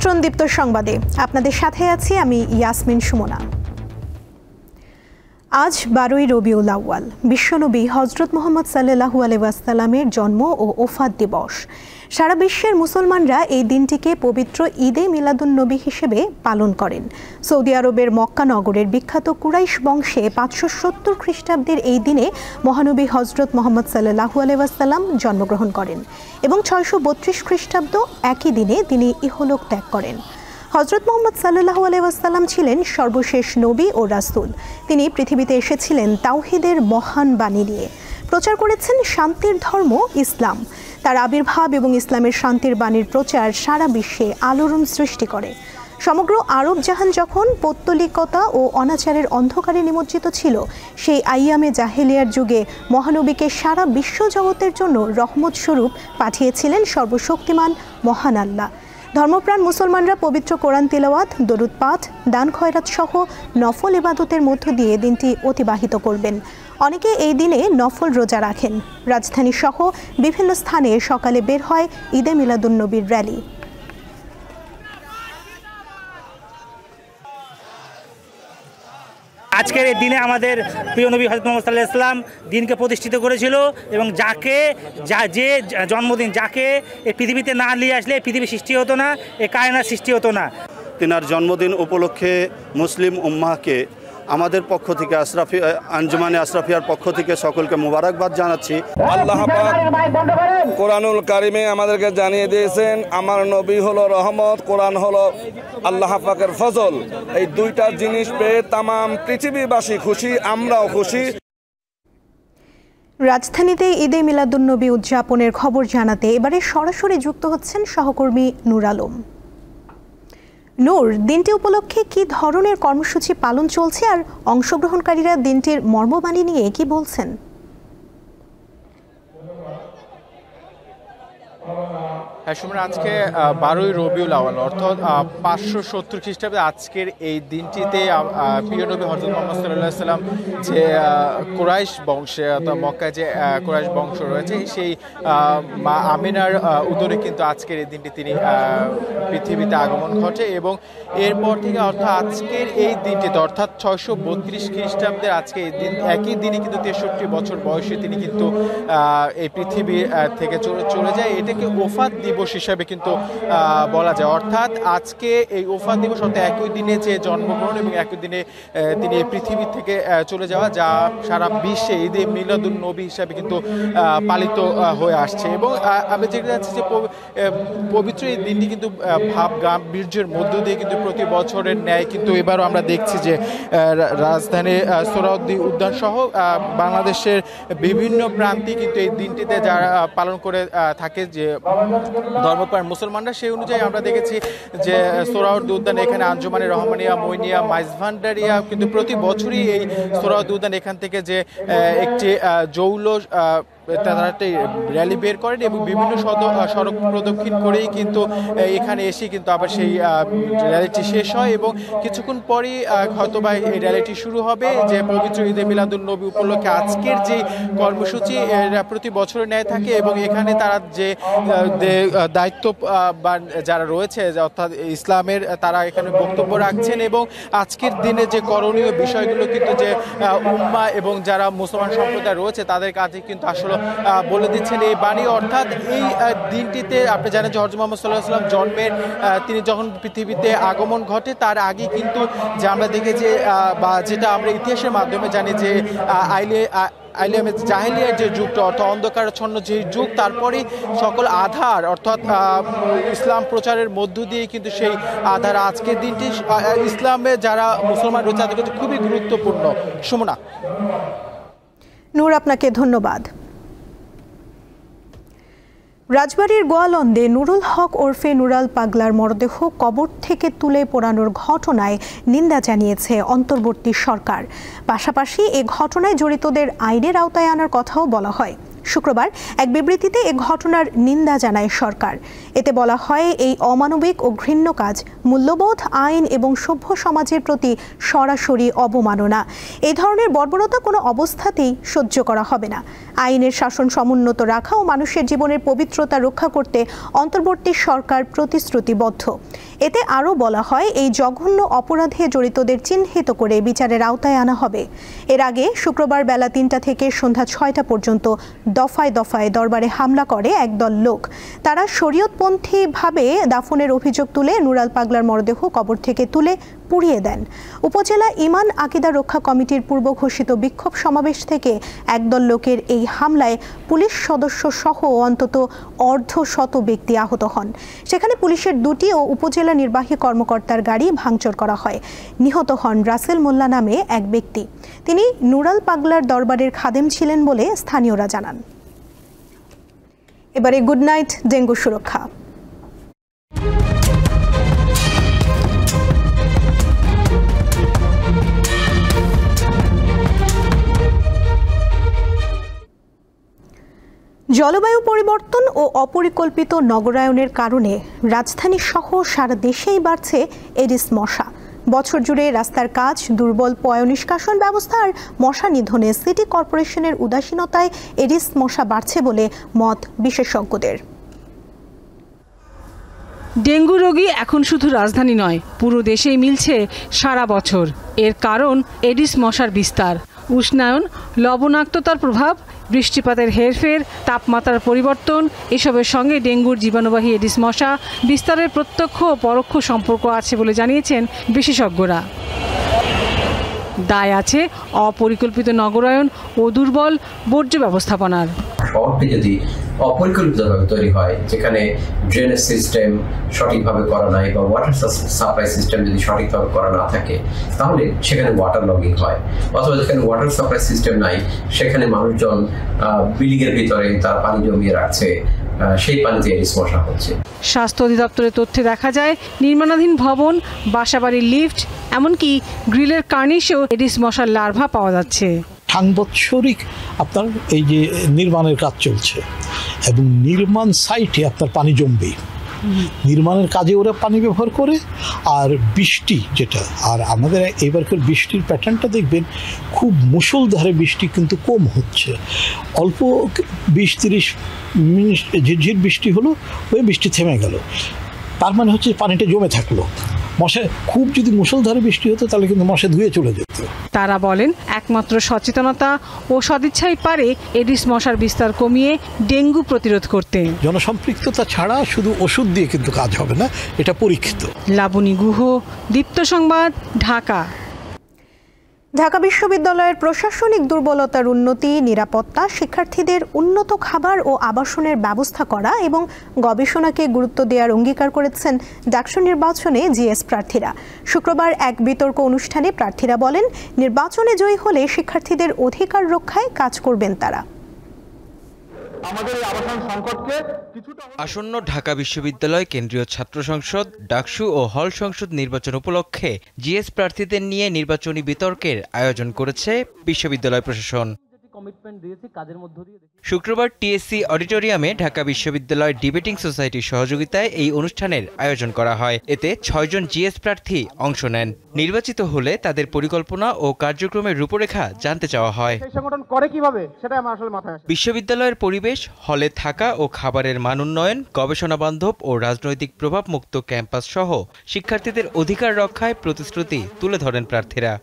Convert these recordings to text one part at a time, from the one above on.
আমন্ত্রণ দীপ্ত সংবাদে আপনাদের সাথে আছি আমি ইয়াসমিন সুমনা। আজ 12ই রবিউল আউয়াল, বিশ্বনবী হযরত মুহাম্মদ সাল্লাল্লাহু আলাইহি ওয়াসাল্লামের জন্ম ও ওফাত দিবস। সারা বিশ্বের মুসলমানরা এই দিনটিকে পবিত্র ঈদে মিলাদুন্নবী হিসেবে পালন করেন। সৌদি আরবের মক্কা নগরের বিখ্যাত কুরাইশ বংশে 570 খ্রিস্টাব্দের এই দিনে মহানবী হযরত মুহাম্মদ সাল্লাল্লাহু আলাইহি ওয়াসাল্লাম জন্মগ্রহণ করেন এবং 632 খ্রিস্টাব্দ একই দিনে তিনি ইহলোক ত্যাগ করেন। হযরত মুহাম্মদ সাল্লাল্লাহু আলাইহি ওয়াসাল্লাম ছিলেন সর্বশেষ নবী ও রাসূল। তিনি পৃথিবীতে এসেছিলেন তাওহীদের মহান বাণী নিয়ে। প্রচার করেছেন শান্তির ধর্ম ইসলাম। তার আবির্ভাব এবং ইসলামের শান্তির বাণীর প্রচার সারা বিশ্বে আলোড়ন সৃষ্টি করে। সমগ্র আরব জাহান যখন পৌত্তলিকতা ও অনাচারের অন্ধকারে নিমজ্জিত ছিল, সেই আইয়ামে জাহেলিয়ার যুগে মহানবীকে সারা বিশ্বজগতের জন্য রহমত স্বরূপ পাঠিয়েছিলেন সর্বশক্তিমান মহান আল্লাহ। ধর্মপ্রাণ মুসলমানরা পবিত্র কোরআন তিলাওয়াত, দরুদ পাঠ, দান খয়রাত সহ নফল ইবাদতের মধ্য দিয়ে দিনটি অতিবাহিত করবেন। অনেকে এই দিনে নফল রোজা রাখেন। রাজধানী সহ বিভিন্ন স্থানে সকালে বের হয় ঈদে মিলাদুন্নবীর র্যালি। আজকের এই দিনে আমাদের প্রিয় নবী হযরত মুহাম্মদ সাল্লাল্লাহু আলাইহি ওয়াসাল্লাম দিনকে প্রতিষ্ঠিত করেছিল এবং যে জন্মদিন যাকে এই পৃথিবীতে না নিয়ে আসলে পৃথিবী সৃষ্টি হতো না, এই কায়নাত সৃষ্টি হতো না। তিনার জন্মদিন উপলক্ষে মুসলিম উম্মাহকে আমাদের পক্ষ থেকে আঞ্জুমানে আশরাফিয়ার পক্ষ থেকে সকলকে মোবারকবাদ জানাচ্ছি। আল্লাহ পাক কোরআনুল কারিমে আমাদেরকে জানিয়ে দিয়েছেন, আমার নবী হলো রহমত, কোরআন হলো আল্লাহ পাকের ফজল। এই দুইটা জিনিস পেয়ে তামাম পৃথিবীবাসী খুশি, আমরাও খুশি। রাজধানীতে ঈদে মিলাদুন্নবী উদযাপনের খবর জানাতে এবারে সরাসরি যুক্ত হচ্ছেন সহকর্মী নূর আলম। নূর, দিনটি উপলক্ষে কি ধরনের কর্মসূচি পালন চলছে আর অংশগ্রহণকারীরা দিনটির মর্মবাণী নিয়ে কি বলছেন? হ্যাঁ সুমন, আজকে 12ই রবিউল আউয়াল অর্থাৎ 570 খ্রিস্টাব্দে আজকের এই দিনটিতে প্রিয় নবী হযরত মুহাম্মদ সাল্লাল্লাহু আলাইহি ওয়াসাল্লাম যে কুরাইশ বংশে অর্থাৎ মক্কায় যে কুরাইশ বংশ রয়েছে সেই মা আমিনার উদরে কিন্তু আজকের এই দিনটি তিনি পৃথিবীতে আগমন ঘটে এবং এরপর থেকে অর্থাৎ আজকের এই দিনটিতে অর্থাৎ 632 খ্রিস্টাব্দের আজকে এই দিন একই দিনে কিন্তু 63 বছর বয়সে তিনি কিন্তু এই পৃথিবী থেকে চলে যায়। এটাকে ওফাত দিবস হিসাবে কিন্তু বলা যায়। অর্থাৎ আজকে এই ওফাত দিবস অর্থাৎ একই দিনে যে জন্মগ্রহণ এবং একই দিনে তিনি এই পৃথিবী থেকে চলে যাওয়া, যা সারা বিশ্বে ঈদে মিলাদুন্নবী হিসাবে কিন্তু পালিত হয়ে আসছে। এবং আমি দেখতে যাচ্ছি যে পবিত্র এই দিনটি কিন্তু ভাব গাম্ভীর্যের মধ্য দিয়ে কিন্তু প্রতি বছরের ন্যায় কিন্তু এবারও আমরা দেখছি যে রাজধানীর সোহরাওয়ার্দী উদ্যান সহ বাংলাদেশের বিভিন্ন প্রান্তে কিন্তু এই দিনটিতে যারা পালন করে থাকে যে ধর্মপ্রাণ মুসলমানরা, সেই অনুযায়ী আমরা দেখেছি যে সোহরাওয়ার্দী উদ্যান এখানে আঞ্জুমানে রহমানিয়া, মইনিয়া, মাইজভান্ডারিয়া কিন্তু প্রতি বছরই এই সোহরাওয়ার্দী উদ্যান এখান থেকে যে একটি জৌলুস তারা একটা র্যালি বের করেন এবং বিভিন্ন সড়ক প্রদক্ষিণ করেই কিন্তু এখানে এসে কিন্তু আবার সেই র্যালিটি শেষ হয় এবং কিছুক্ষণ পরই হয়তোবা এই র্যালিটি শুরু হবে। যে পবিত্র ঈদে মিলাদুন্নবী উপলক্ষে আজকের যে কর্মসূচি প্রতি বছরের ন্যায় থাকে এবং এখানে তারা যে দায়িত্ব বা যারা রয়েছে অর্থাৎ ইসলামের তারা এখানে বক্তব্য রাখছেন এবং আজকের দিনে যে করণীয় বিষয়গুলো কিন্তু যে উম্মাহ এবং যারা মুসলমান সম্প্রদায় রয়েছে তাদের কাছে কিন্তু আসলে বলে দিচ্ছেন এই বাণী। অর্থাৎ এই দিনটিতে আপনি জানেন যে হযরত মুহাম্মদ সাল্লাল্লাহু আলাইহি ওয়াসাল্লাম জন্মের তিনি যখন পৃথিবীতে আগমন ঘটে তার আগে কিন্তু যে আমরা দেখি যে বা যেটা আমরা ইতিহাসের মাধ্যমে জানি যে আইয়ামে জাহেলিয়ার যে যুগটা অর্থাৎ অন্ধকারাচ্ছন্ন যে যুগ, তারপরে সকল আধার অর্থাৎ ইসলাম প্রচারের মধ্য দিয়ে কিন্তু সেই আধার আজকের দিনটি ইসলামে যারা মুসলমান রয়েছে তাদের কাছে খুবই গুরুত্বপূর্ণ। সুমনা। নূর, আপনাকে ধন্যবাদ। রাজবাড়ীর গোয়ালন্দে নুরুল হক ওরফে নুরাল পাগলার মরদেহ কবর থেকে তুলে পোড়ানোর ঘটনায় নিন্দা জানিয়েছে অন্তর্বর্তী সরকার। পাশাপাশি এ ঘটনায় জড়িতদের আইনের আওতায় আনার কথাও বলা হয়। শুক্রবার এক বিবৃতিতে এ ঘটনার নিন্দা জানায় সরকার। এতে বলা হয়, এই অমানবিক ও ঘৃণ্য কাজ মূল্যবোধ, আইন এবং সভ্য সমাজের প্রতি সরাসরি অবমাননা। এই ধরনের বর্বরতা কোনো অবস্থাতেই সহ্য করা হবে না। আইনের শাসন সমুন্নত রাখা ও মানুষের জীবনের পবিত্রতা রক্ষা করতে অন্তর্বর্তী সরকার প্রতিশ্রুতিবদ্ধ। এতে আরও বলা হয়, এই জঘন্য অপরাধে জড়িতদের চিহ্নিত করে বিচারের আওতায় আনা হবে। এর আগে শুক্রবার বেলা ৩টা থেকে সন্ধ্যা ৬টা পর্যন্ত দফায় দফায় দরবারে হামলা করে একদল লোক। তারা শরীয়তপন্থীভাবে দাফনের অভিযোগ তুলে নুরাল পাগলার মরদেহ কবর থেকে তুলে পুড়িয়ে দেন। উপজেলা ঈমান আকিদা রক্ষা কমিটির পূর্ব ঘোষিত বিক্ষোভ সমাবেশ থেকে একদল লোকের এই হামলায় পুলিশ সদস্য সহ অন্তত অর্ধশত ব্যক্তি আহত হন। সেখানে পুলিশের 2টি ও উপজেলা নির্বাহী কর্মকর্তার গাড়ি ভাঙচুর করা হয়। নিহত হন রাসেল মোল্লা নামে এক ব্যক্তি। তিনি নুরাল পাগলার দরবারের খাদেম ছিলেন বলে স্থানীয়রা জানান। এবারে গুড নাইট ডেঙ্গু সুরক্ষা। জলবায়ু পরিবর্তন ও অপরিকল্পিত নগরায়নের কারণে রাজধানী সহ সারা দেশেই বাড়ছে এডিস মশা। বছর জুড়ে রাস্তার কাজ, দুর্বল পয়ঃনিষ্কাশন ব্যবস্থা আর মশা নিধনে সিটি কর্পোরেশনের উদাসীনতায় এডিস মশা বাড়ছে বলে মত বিশেষজ্ঞদের। ডেঙ্গু রোগী এখন শুধু রাজধানী নয়, পুরো দেশেই মিলছে সারা বছর। এর কারণ এডিস মশার বিস্তার। উষ্ণায়ন, লবণাক্ততার প্রভাব, বৃষ্টিপাতের হেরফের, তাপমাত্রার পরিবর্তন, এসবের সঙ্গে ডেঙ্গুর জীবাণুবাহী এডিস মশা বিস্তারের প্রত্যক্ষ ও পরোক্ষ সম্পর্ক আছে বলে জানিয়েছেন বিশেষজ্ঞরা। দায় আছে অপরিকল্পিত নগরায়ন ও দুর্বল বর্জ্য ব্যবস্থাপনার। শহরটি যদি অপরিকল্পিতভাবে তৈরি হয়, যেখানে ড্রেনেজ সিস্টেম সঠিকভাবে করা নাই বা ওয়াটার সাপ্লাই সিস্টেম যদি সঠিকভাবে করা না থাকে, তাহলে সেখানে ওয়াটার লগিং হয়। অথবা যেখানে ওয়াটার সাপ্লাই সিস্টেম নাই, সেখানে মানুষজন বিল্ডিংয়ের ভিতরে তার পানি জমিয়ে রাখছে, সেই পানিতে এডিস মশা হচ্ছে। স্বাস্থ্য অধিদপ্তরের তথ্যে দেখা যায়, নির্মাণাধীন ভবন, বাসাবাড়ির লিফট, এমনকি গ্রিলের কার্নিশেও এডিস মশার লার্ভা পাওয়া যাচ্ছে। সাংবৎসরিক আপনার এই যে নির্মাণের কাজ চলছে এবং নির্মাণ সাইটে আপনার পানি জমবে, নির্মাণের কাজে ওরা পানি ব্যবহার করে। আর বৃষ্টি যেটা, আর আমাদের এবারকার বৃষ্টির প্যাটার্নটা দেখবেন খুব মুষলধারে বৃষ্টি কিন্তু কম হচ্ছে। অল্প 20-30 মিনিট ঝিরঝির বৃষ্টি হলো, ওই বৃষ্টি থেমে গেল, তার মানে হচ্ছে পানিটা জমে থাকলো। মশা খুব যদি মুষলধারে বৃষ্টি হতো তাহলে কিন্তু মশা ধুয়ে চলে যেত। তারা বলেন, একমাত্র সচেতনতা ও সদিচ্ছাই পারে এডিস মশার বিস্তার কমিয়ে ডেঙ্গু প্রতিরোধ করতে। জনসম্পৃক্ততা ছাড়া শুধু ওষুধ দিয়ে কিন্তু কাজ হবে না, এটা পরীক্ষিত। লাবণী গুহ, দীপ্ত সংবাদ, ঢাকা। ঢাকা বিশ্ববিদ্যালয়ের প্রশাসনিক দুর্বলতার উন্নতি, নিরাপত্তা, শিক্ষার্থীদের উন্নত খাবার ও আবাসনের ব্যবস্থা করা এবং গবেষণাকে গুরুত্ব দেওয়ার অঙ্গীকার করেছেন ডাকসু নির্বাচনে জিএস প্রার্থীরা। শুক্রবার এক বিতর্ক অনুষ্ঠানে প্রার্থীরা বলেন, নির্বাচনে জয়ী হলে শিক্ষার্থীদের অধিকার রক্ষায় কাজ করবেন তারা। আসন্ন ঢাকা বিশ্ববিদ্যালয় কেন্দ্রীয় ছাত্র সংসদ, ডাকসু ও হল সংসদ নির্বাচন উপলক্ষে জিএস প্রার্থীদের নিয়ে নির্বাচনী বিতর্কের আয়োজন করেছে বিশ্ববিদ্যালয় প্রশাসন। শুক্রবার টিএসসি অডিটোরিয়ামে ঢাকা বিশ্ববিদ্যালয় ডিবেটিং সোসাইটির সহযোগিতায় এই অনুষ্ঠানের আয়োজন করা হয়। এতে 6 জন জিএস প্রার্থী অংশ নেন। নির্বাচিত হলে তাদের পরিকল্পনা ও কার্যক্রমের রূপরেখা জানতে চাওয়া হয়। বিশ্ববিদ্যালয়ের পরিবেশ, হলে থাকা ও খাবারের মান উন্নয়ন, গবেষণা বান্ধব ও রাজনৈতিক প্রভাব মুক্ত ক্যাম্পাস সহ শিক্ষার্থীদের অধিকার রক্ষায় প্রতিশ্রুতি তুলে ধরেন প্রার্থীরা।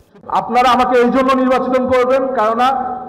আপনারা আমাকে এই জন্য নির্বাচন করবেন, কারণ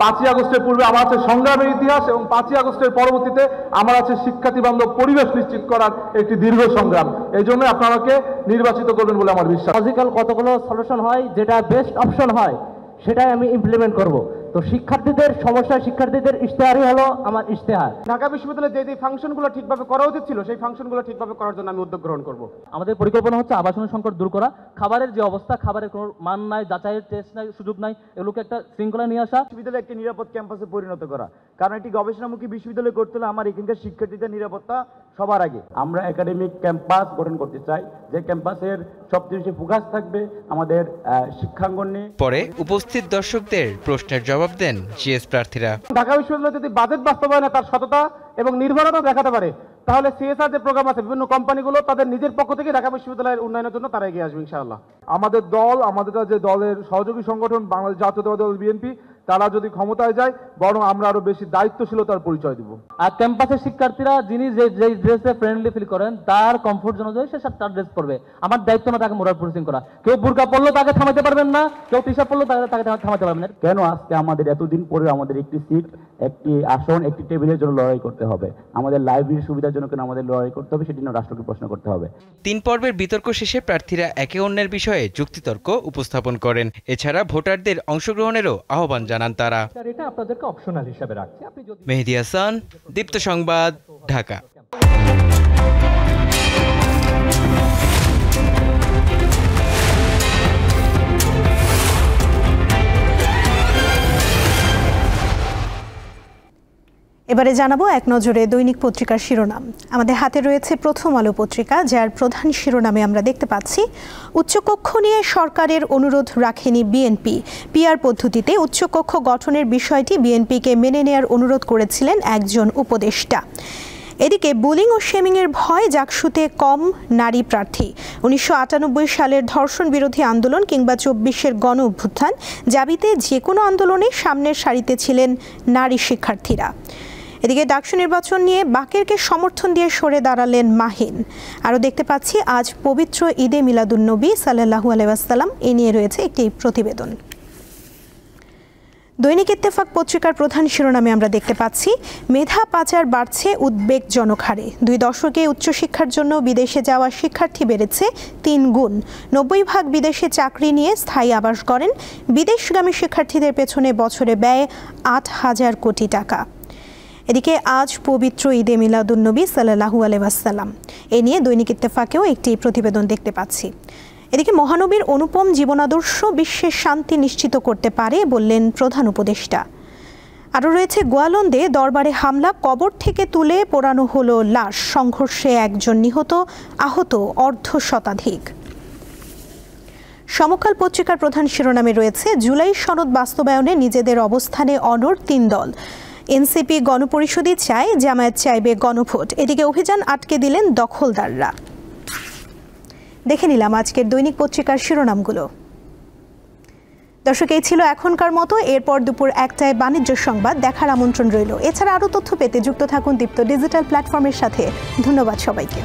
5ই আগস্টের পূর্বে আমার আছে সংগ্রামের ইতিহাস এবং 5ই আগস্টের পরবর্তীতে আমার আছে শিক্ষার্থী বান্ধব পরিবেশ নিশ্চিত করার একটি দীর্ঘ সংগ্রাম। এই জন্য আপনারা আমাকে নির্বাচিত করবেন বলে আমার বিশ্বাস। লজিক্যাল কতগুলো সলিউশন হয়, যেটা বেস্ট অপশন হয় সেটাই আমি ইমপ্লিমেন্ট করব। তো শিক্ষার্থীদের সমস্যা, শিক্ষার্থীদের ইশতেহারই হলো আমার ইশতেহার। ঢাকা বিশ্ববিদ্যালয়ে যে ফাংশনগুলো ঠিকভাবে করা উচিত ছিল, সেই ফাংশনগুলো ঠিকভাবে করার জন্য আমি উদ্যোগ গ্রহণ করব। আমাদের পরিকল্পনা হচ্ছে আবাসনের সংকট দূর করা, খাবারের যে অবস্থা, খাবারের কোনো মান নাই, যাচাইয়ের টেস্ট নাই, সুযোগ নাই, এগুলোকে একটা শৃঙ্খলা নিয়ে আসা, বিশ্ববিদ্যালয়ে একটি নিরাপদ ক্যাম্পাসে পরিণত করা। কারণ এটি গবেষণামুখী বিশ্ববিদ্যালয় করতে হলে আমার এখানকার শিক্ষার্থীদের নিরাপত্তা সবার আগে। আমরা একাডেমিক ক্যাম্পাস গঠন করতে চাই, যে ক্যাম্পাসের সবচেয়ে বেশি ফোকাস থাকবে আমাদের শিক্ষাঙ্গন নিয়ে। পরে উপস্থিত দর্শকদের প্রশ্নের জবাব জবাব দেন জিএস প্রার্থীরা। ঢাকা বিশ্ববিদ্যালয় যদি বাজেট বাস্তবায়নে তার সততা এবং নির্ভরতা দেখাতে পারে, তাহলে সিএসআর যে প্রোগ্রাম আছে বিভিন্ন কোম্পানিগুলো তাদের নিজের পক্ষ থেকে ঢাকা বিশ্ববিদ্যালয়ের উন্নয়নের জন্য তারা এগিয়ে আসবে ইনশাআল্লাহ। আমাদের দল, আমাদের যে দলের সহযোগী সংগঠন বাংলাদেশ জাতীয়তাবাদী দল বিএনপি, তারা যদি ক্ষমতায় যায় বরং আমরা আরো বেশি দায়িত্বশীলতার পরিচয় দিব। আর ক্যাম্পাসের শিক্ষার্থীরা যিনি যে ড্রেসে ফ্রেন্ডলি ফিল করেন তার কমফোর্ট জোন অনুযায়ী সে তার ড্রেস পরবে। আমার দায়িত্ব না তাকে মোরাল পুলিশিং করা। কেউ বুরকা পরলেও তাকে থামাতে পারবেন না, কেউ টি শার্ট পরলেও তাকে থামাতে পারবেন না। কেন আজকে আমাদের এতদিন পরে আমাদের একটি সিট, একটি আসন, একটি টেবিলের জন্য লড়াই করতে হবে? আমাদের লাইব্রেরির সুবিধার জন্য কেন আমাদের লড়াই করতে হবে, সেটি নিয়ে রাষ্ট্রকে প্রশ্ন করতে হবে। 3 পর্বের বিতর্ক শেষে প্রার্থীরা একে অন্যের বিষয়ে যুক্তিতর্ক উপস্থাপন করেন। এছাড়া ভোটারদের অংশগ্রহণেরও আহ্বান জানান তারা। এটা আপনাদেরকে অপশনাল হিসেবে রাখছি। মেহেদী হাসান, দীপ্ত সংবাদ, ঢাকা। এবারে জানাবো এক নজরে দৈনিক পত্রিকার শিরোনাম। আমাদের হাতে রয়েছে প্রথম আলো পত্রিকা, যার প্রধান শিরোনামে আমরা দেখতে পাচ্ছি উচ্চকক্ষ নিয়ে সরকারের অনুরোধ রাখেনি বিএনপি। পিআর পদ্ধতিতে উচ্চকক্ষ গঠনের বিষয়টি বিএনপিকে মেনে নেয়ার অনুরোধ করেছিলেন একজন উপদেষ্টা। এদিকে বুলিং ও শেমিংয়ের ভয় জাকসুতে কম নারী প্রার্থী। 1998 সালের ধর্ষণ বিরোধী আন্দোলন কিংবা 24-এর গণ অভ্যুত্থান, জাবিতে যে কোনো আন্দোলনে সামনের সারিতে ছিলেন নারী শিক্ষার্থীরা। এদিকে ডাকসু নির্বাচন নিয়ে বাকেরকে সমর্থন দিয়ে সরে দাঁড়ালেন মাহিন। আরও দেখতে পাচ্ছি আজ পবিত্র ঈদে মিলাদুন্নবী সাল্লাল্লাহু আলাইহি ওয়াসাল্লাম, এ নিয়ে রয়েছে একটি প্রতিবেদন। দৈনিক ইত্তেফাক পত্রিকার প্রধান শিরোনামে আমরা দেখতে পাচ্ছি মেধা পাচার বাড়ছে উদ্বেগজনক হারে। 2 দশকে উচ্চশিক্ষার জন্য বিদেশে যাওয়া শিক্ষার্থী বেড়েছে 3 গুণ। 90% বিদেশে চাকরি নিয়ে স্থায়ী আবাস গড়েন। বিদেশগামী শিক্ষার্থীদের পেছনে বছরে ব্যয় 8,000 কোটি টাকা। এদিকে আজ পবিত্র ঈদে মিলাদুন্নবী সাল্লাল্লাহু আলাইহি ওয়াসাল্লাম, এ নিয়ে দৈনিক ইত্তেফাকেও একটি প্রতিবেদন দেখতে পাচ্ছি। এদিকে মহানবীর অনুপম জীবনাদর্শ বিশ্বের শান্তি নিশ্চিত করতে পারে বললেন প্রধান উপদেষ্টা। আরও রয়েছে গোয়ালন্দে দরবারে হামলা, কবর থেকে তুলে পোড়ানো হলো লাশ। সংঘর্ষে 1 জন নিহত, আহত অর্ধশতাধিক। সমকাল পত্রিকার প্রধান শিরোনামে রয়েছে জুলাই সনদ বাস্তবায়নে নিজেদের অবস্থানে অনড় 3 দল। এনসিপি গণপরিষদই চায়, জামায়াত চাইবে গণভোট। এদিকে অভিযান আটকে দিলেন দখলদাররা। দেখে নিলাম আজকের দৈনিক পত্রিকার শিরোনামগুলো। দর্শক, এই ছিল এখনকার মতো। এরপর দুপুর 1টায় বাণিজ্য সংবাদ দেখার আমন্ত্রণ রইল। এছাড়া আরও তথ্য পেতে যুক্ত থাকুন দীপ্ত ডিজিটাল প্ল্যাটফর্মের সাথে। ধন্যবাদ সবাইকে।